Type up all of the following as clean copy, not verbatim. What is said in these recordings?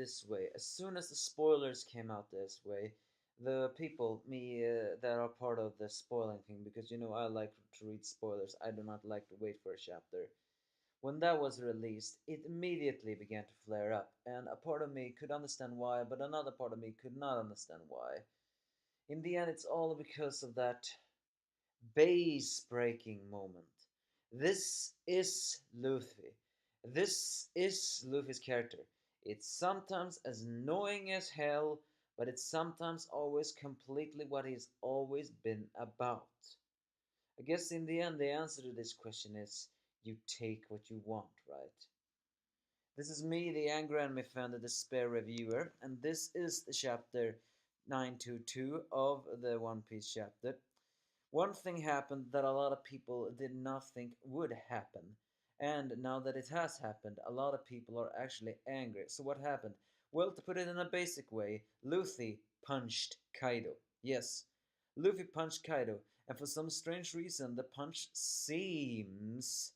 this way. As soon as the spoilers came out this way, the people, me, that are part of the spoiling thing, because you know I like to read spoilers, I do not like to wait for a chapter. When that was released, it immediately began to flare up, and a part of me could understand why, but another part of me could not understand why. In the end, it's all because of that base breaking moment. This is Luffy. This is Luffy's character. It's sometimes as annoying as hell, but it's sometimes always completely what he's always been about. I guess in the end, the answer to this question is you take what you want, right? This is me, the Angry Anime Fan, the Despair Reviewer, and this is the chapter 922 of the One Piece chapter. One thing happened that a lot of people did not think would happen. And now that it has happened, a lot of people are actually angry. So what happened? Well, to put it in a basic way, Luffy punched Kaido. Yes, Luffy punched Kaido. And for some strange reason, the punch seems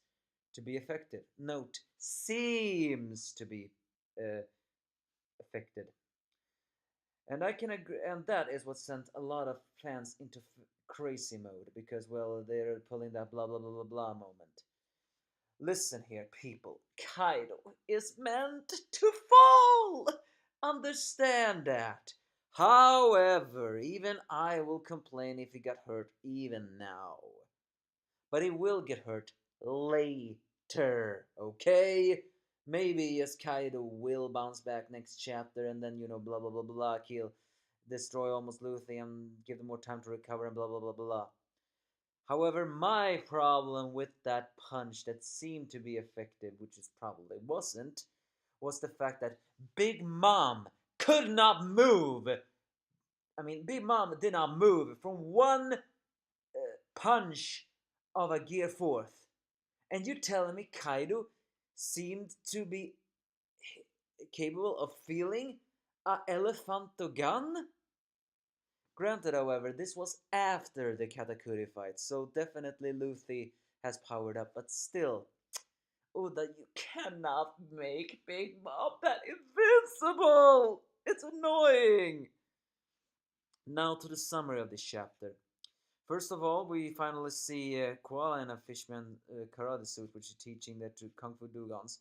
to be effective. Note, seems to be uh, affected. And I can agree, and that is what sent a lot of fans into crazy mode because, well, they're pulling that blah blah blah blah blah moment. Listen here, people. Kaido is meant to fall! Understand that. However, even I will complain if he got hurt even now. But he will get hurt later, okay? Maybe yes, Kaido will bounce back next chapter and then, you know, blah blah blah blah, kill, destroy almost Luffy and give them more time to recover and blah blah blah blah. However, my problem with that punch that seemed to be effective, which it probably wasn't, was the fact that Big Mom could not move. I mean, Big Mom did not move from one punch of a Gear Fourth. And you're telling me Kaido seemed to be capable of feeling a Elephanto gun? Granted, however, this was after the Katakuri fight, so definitely Luffy has powered up, but still, Oda, you cannot make Big Mom that invincible! It's annoying! Now to the summary of this chapter. First of all, we finally see Koala in a fishman karate suit, which is teaching that to Kung Fu Dugons.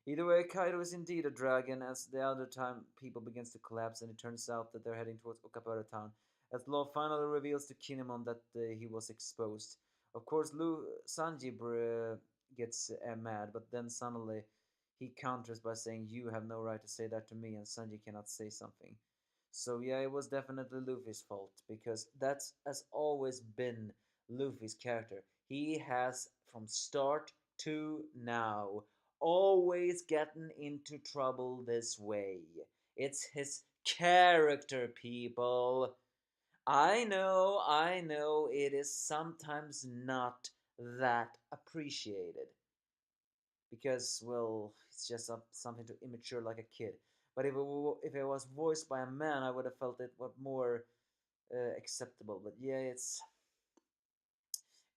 Either way, Kaido is indeed a dragon, as the other time people begins to collapse, and it turns out that they're heading towards Okabara town. As Law finally reveals to Kinemon that he was exposed. Of course, Sanji gets mad, but then suddenly he counters by saying, "You have no right to say that to me," and Sanji cannot say something. So yeah, it was definitely Luffy's fault because that's has always been Luffy's character. He has from start to now always gotten into trouble this way. It's his character, people. I know it is sometimes not that appreciated because, well, it's just something too immature like a kid. But if it was voiced by a man, I would have felt it was more acceptable. But yeah,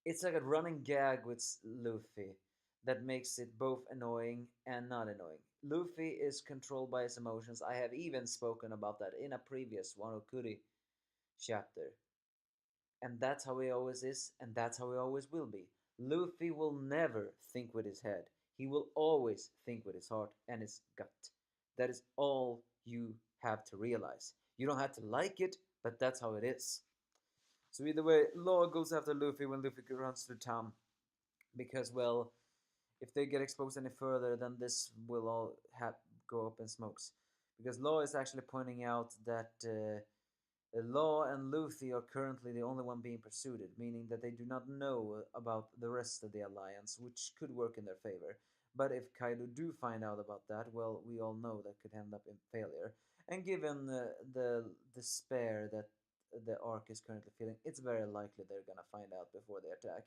it's like a running gag with Luffy that makes it both annoying and not annoying. Luffy is controlled by his emotions. I have even spoken about that in a previous Wano Kuri chapter. And that's how he always is, and that's how he always will be. Luffy will never think with his head. He will always think with his heart and his gut. That is all you have to realize. You don't have to like it, but that's how it is. So either way, Law goes after Luffy when Luffy runs to town. Because, well, if they get exposed any further, then this will all go up in smokes. Because Law is actually pointing out that Law and Luffy are currently the only one being pursued, meaning that they do not know about the rest of the alliance, which could work in their favor. But if Kaido do find out about that, well, we all know that could end up in failure. And given the despair that the arc is currently feeling, it's very likely they're gonna find out before they attack.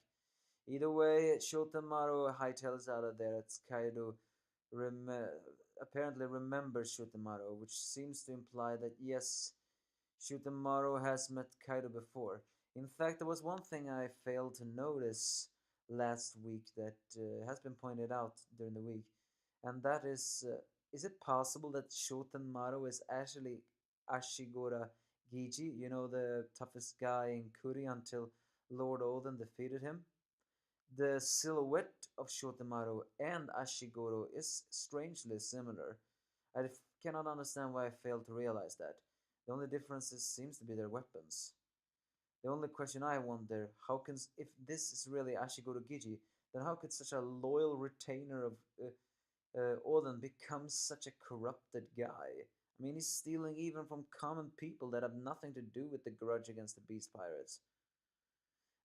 Either way, Shotamaru hightails out of there. It's Kaido rem- apparently remembers Shotamaru, which seems to imply that yes, Shutamaru has met Kaido before. In fact, there was one thing I failed to notice last week that has been pointed out during the week, and that is Is it possible that Shotenmaru is actually Ashigura Giji, the toughest guy in Kuri until Lord Odin defeated him? The silhouette of Shotenmaru and Ashiguro is strangely similar. Cannot understand why I failed to realize that. The only difference seems to be their weapons. The only question I wonder, if this is really Ashiguro Giji, then how could such a loyal retainer of Odin become such a corrupted guy? I mean, he's stealing even from common people that have nothing to do with the grudge against the Beast Pirates.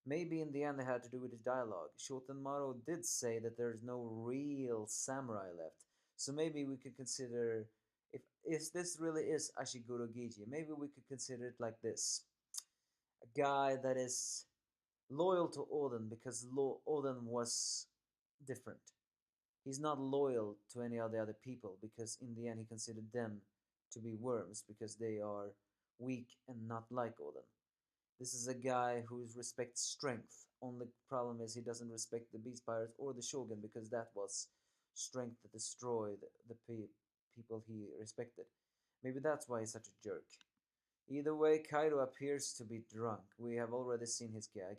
Maybe in the end it had to do with his dialogue. Shotenmaru did say that there's no real samurai left, so maybe we could consider if this really is Ashiguro Giji, maybe we could consider it like this: a guy that is loyal to Odin because Odin was different. He's not loyal to any of the other people because in the end he considered them to be worms because they are weak and not like Odin. This is a guy who respects strength. Only problem is he doesn't respect the Beast Pirates or the Shogun because that was strength that destroyed the people he respected. Maybe that's why he's such a jerk. Either way, Kaido appears to be drunk. We have already seen his gag.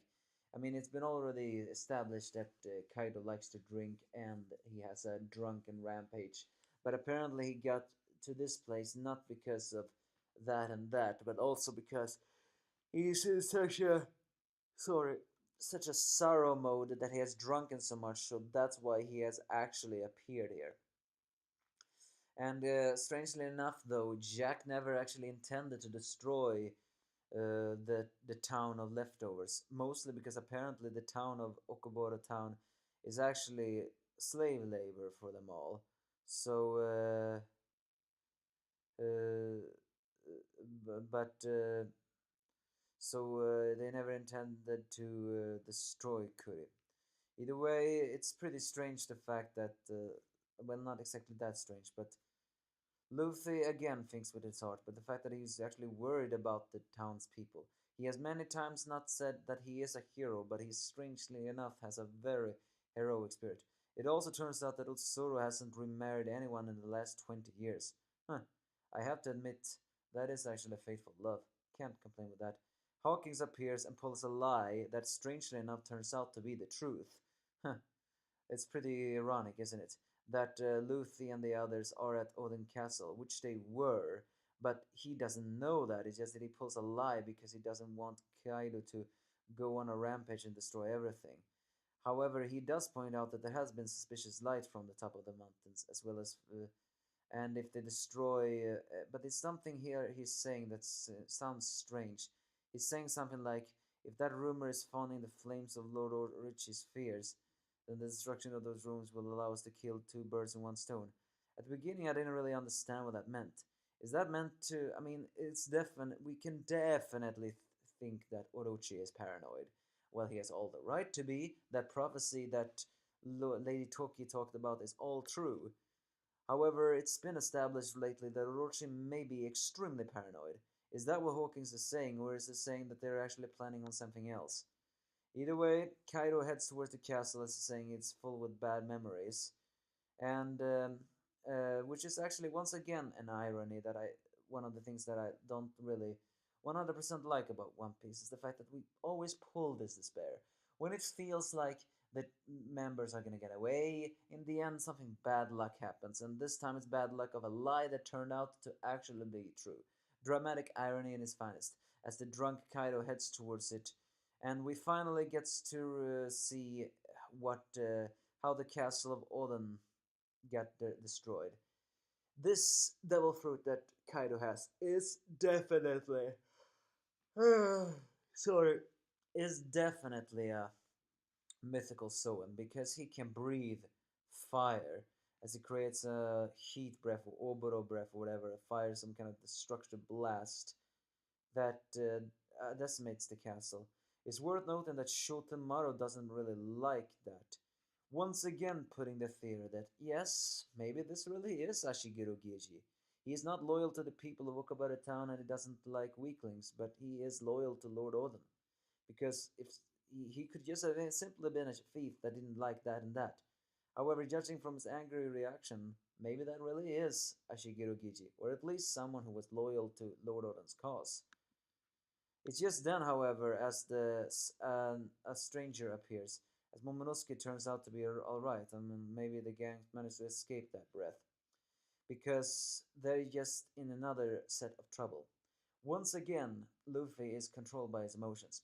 I mean, it's been already established that Kaido likes to drink and he has a drunken rampage. But apparently, he got to this place not because of that and that, but also because he's in sorry, such a sorrow mode that he has drunken so much, so that's why he has actually appeared here. And strangely enough, though, Jack never actually intended to destroy the town of leftovers, mostly because apparently the town of Okoboro town is actually slave labor for them all. So, uh, but they never intended to destroy Kuri. Either way, it's pretty strange the fact that, well, not exactly that strange, but Luffy again thinks with his heart, but the fact that he's actually worried about the townspeople. He has many times not said that he is a hero, but he strangely enough has a very heroic spirit. It also turns out that Utsuro hasn't remarried anyone in the last 20 years. Huh. I have to admit, that is actually a faithful love. Can't complain with that. Hawkins appears and pulls a lie that strangely enough turns out to be the truth. Huh. It's pretty ironic, isn't it? That Luffy and the others are at Odin Castle, which they were, but he doesn't know that. It's just that he pulls a lie because he doesn't want Kaido to go on a rampage and destroy everything. However, he does point out that there has been suspicious light from the top of the mountains, as well as, and if they destroy, but there's something here he's saying that sounds strange. He's saying something like, if that rumor is fanning the flames of Lord Orochi's fears, then the destruction of those rooms will allow us to kill two birds in one stone. At the beginning, I didn't really understand what that meant. Is that meant to? I mean, it's definite. We can definitely think that Orochi is paranoid. Well, he has all the right to be. That prophecy that Lady Toki talked about is all true. However, it's been established lately that Orochi may be extremely paranoid. Is that what Hawkins is saying, or is it saying that they're actually planning on something else? Either way, Kaido heads towards the castle as saying it's full with bad memories, and which is actually once again an irony that one of the things that I don't really 100% like about One Piece is the fact that we always pull this despair when it feels like the members are gonna get away. In the end, something bad luck happens, and this time it's bad luck of a lie that turned out to actually be true. Dramatic irony in its finest, as the drunk Kaido heads towards it, and we finally gets to see what how the castle of Odin got destroyed. This devil fruit that Kaido has is definitely sorry, is definitely a mythical Soen because he can breathe fire as he creates a heat breath or oboro breath or whatever, a fire, some kind of destructive blast that decimates the castle. It's worth noting that Shotenmaru doesn't really like that. Once again, putting the theory that yes, maybe this really is Ashiguro Giji. He is not loyal to the people of Okabara town and he doesn't like weaklings, but he is loyal to Lord Odin. Because if he could just have simply been a thief that didn't like that and that. However, judging from his angry reaction, Maybe that really is a Shigeru Giji, or at least someone who was loyal to Lord Oden's cause. It's just then, however, as a stranger appears, as Momonosuke turns out to be alright. I mean, maybe the gang managed to escape that breath, because they're just in another set of trouble. Once again, Luffy is controlled by his emotions.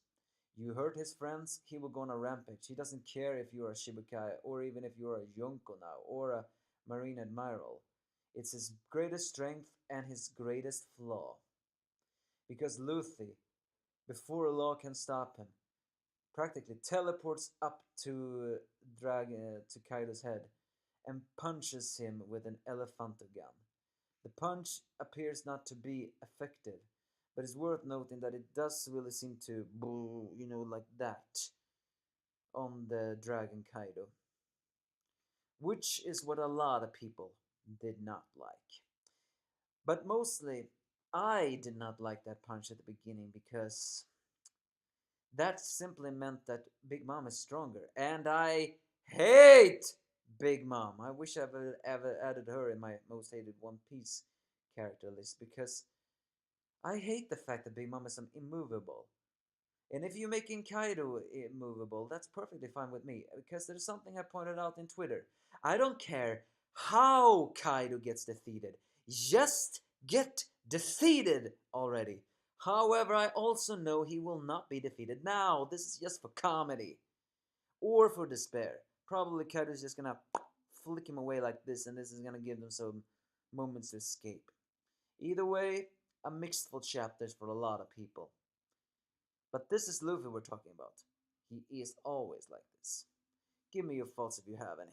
You hurt his friends, he will go on a rampage. He doesn't care if you're a Shibukai, or even if you're a Yonko now, or a Marine Admiral. It's his greatest strength and his greatest flaw. Because Luffy, before a law can stop him, practically teleports up to to Kaido's head and punches him with an Elephanto gun. The punch appears not to be effective, but it's worth noting that it does really seem to, like that on the Dragon Kaido, which is what a lot of people did not like. But mostly, I did not like that punch at the beginning because that simply meant that Big Mom is stronger. And I hate Big Mom. I wish I ever added her in my most hated One Piece character list because I hate the fact that Big Mom is immovable. And if you're making Kaido immovable, that's perfectly fine with me. Because there's something I pointed out in Twitter. I don't care how Kaido gets defeated. Just get defeated already. However, I also know he will not be defeated now. This is just for comedy. Or for despair. Probably Kaido's just gonna flick him away like this, and this is gonna give them some moments to escape. Either way, a mixed full chapters for a lot of people. But this is Luffy we're talking about. He is always like this. Give me your faults if you have any.